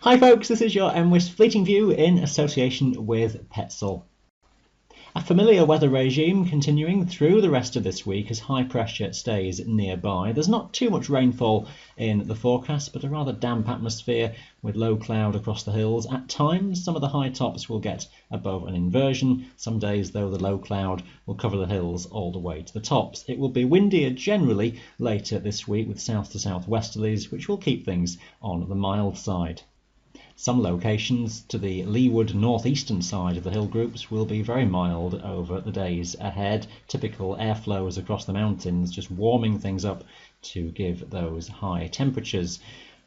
Hi folks, this is your MWIS Fleeting View in association with Petzl. A familiar weather regime continuing through the rest of this week as high pressure stays nearby. There's not too much rainfall in the forecast, but a rather damp atmosphere with low cloud across the hills. At times, some of the high tops will get above an inversion. Some days, though, the low cloud will cover the hills all the way to the tops. It will be windier generally later this week with south to southwesterlies, which will keep things on the mild side. Some locations to the leeward northeastern side of the hill groups will be very mild over the days ahead. Typical airflows across the mountains just warming things up to give those high temperatures.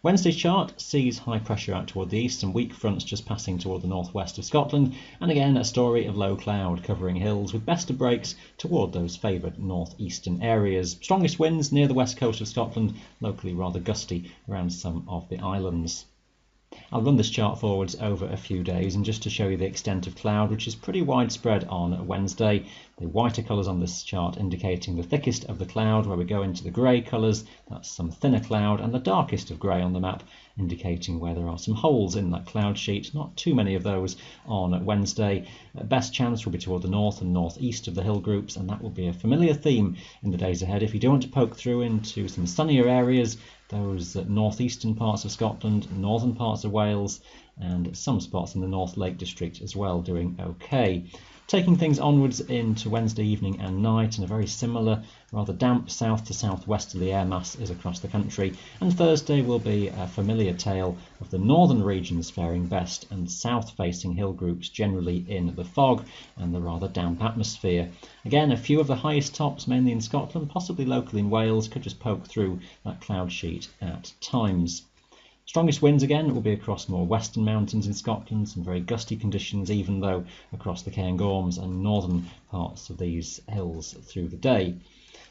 Wednesday's chart sees high pressure out toward the east and weak fronts just passing toward the northwest of Scotland, and again a story of low cloud covering hills with best of breaks toward those favoured northeastern areas. Strongest winds near the west coast of Scotland, locally rather gusty around some of the islands. I'll run this chart forwards over a few days, and just to show you the extent of cloud, which is pretty widespread on Wednesday. The whiter colours on this chart indicating the thickest of the cloud, where we go into the grey colours, that's some thinner cloud, and the darkest of grey on the map indicating where there are some holes in that cloud sheet. Not too many of those on Wednesday. Best chance will be toward the north and northeast of the hill groups, and that will be a familiar theme in the days ahead. If you do want to poke through into some sunnier areas, those northeastern parts of Scotland, northern parts of Wales, and some spots in the North Lake District as well doing okay. Taking things onwards into Wednesday evening and night, and a very similar, rather damp south to southwesterly air mass is across the country, and Thursday will be a familiar tale of the northern regions faring best and south-facing hill groups generally in the fog and the rather damp atmosphere. Again, a few of the highest tops, mainly in Scotland, possibly locally in Wales, could just poke through that cloud sheet at times. Strongest winds again will be across more western mountains in Scotland, some very gusty conditions even though across the Cairngorms and northern parts of these hills through the day.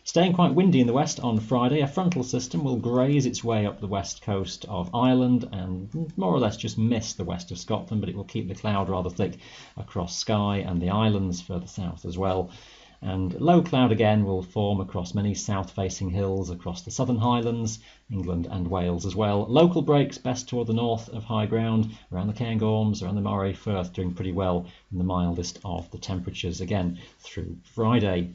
Staying quite windy in the west on Friday, a frontal system will graze its way up the west coast of Ireland and more or less just miss the west of Scotland, but it will keep the cloud rather thick across Skye and the islands further south as well. And low cloud again will form across many south-facing hills across the southern highlands, England and Wales as well. Local breaks best toward the north of high ground, around the Cairngorms, around the Moray Firth, doing pretty well in the mildest of the temperatures again through Friday.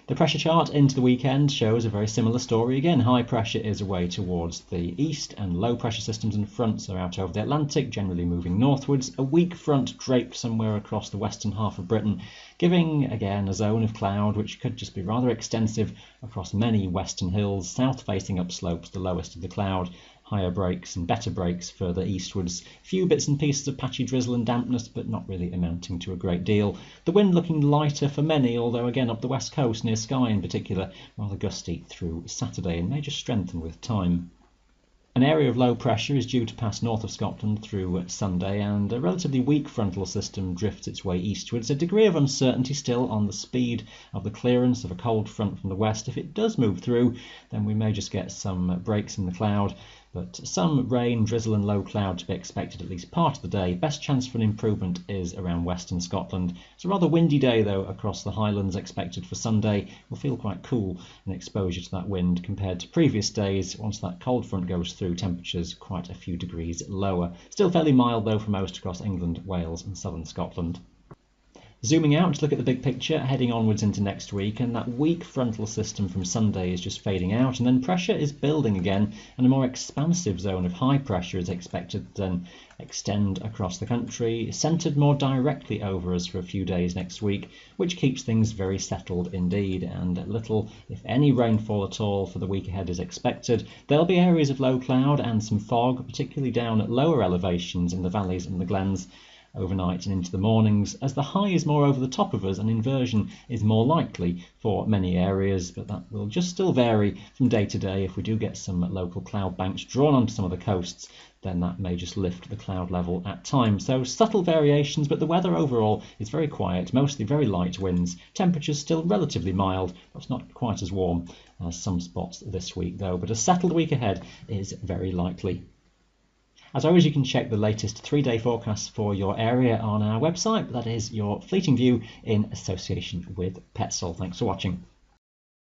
The pressure chart into the weekend shows a very similar story again. High pressure is away towards the east and low pressure systems and fronts are out over the Atlantic, generally moving northwards. A weak front draped somewhere across the western half of Britain, giving again a zone of cloud which could just be rather extensive across many western hills, south facing upslopes, the lowest of the cloud. Higher breaks and better breaks further eastwards. Few bits and pieces of patchy drizzle and dampness, but not really amounting to a great deal. The wind looking lighter for many, although again up the west coast, near Skye in particular, rather gusty through Saturday and may just strengthen with time. An area of low pressure is due to pass north of Scotland through Sunday, and a relatively weak frontal system drifts its way eastwards. A degree of uncertainty still on the speed of the clearance of a cold front from the west. If it does move through, then we may just get some breaks in the cloud, but some rain, drizzle and low cloud to be expected at least part of the day. Best chance for an improvement is around western Scotland. It's a rather windy day though across the Highlands expected for Sunday. Will feel quite cool in exposure to that wind compared to previous days. Once that cold front goes through, temperatures quite a few degrees lower. Still fairly mild though for most across England, Wales and southern Scotland. Zooming out to look at the big picture, heading onwards into next week, and that weak frontal system from Sunday is just fading out, and then pressure is building again, and a more expansive zone of high pressure is expected to then extend across the country, centred more directly over us for a few days next week, which keeps things very settled indeed, and little, if any, rainfall at all for the week ahead is expected. There'll be areas of low cloud and some fog, particularly down at lower elevations in the valleys and the glens, overnight and into the mornings. As the high is more over the top of us, an inversion is more likely for many areas, but that will just still vary from day to day. If we do get some local cloud banks drawn onto some of the coasts, then that may just lift the cloud level at times. So subtle variations, but the weather overall is very quiet, mostly very light winds. Temperatures still relatively mild, but it's not quite as warm as some spots this week though, but a settled week ahead is very likely. As always, you can check the latest 3-day forecast for your area on our website. That is your Fleeting View in association with Petzl. Thanks for watching.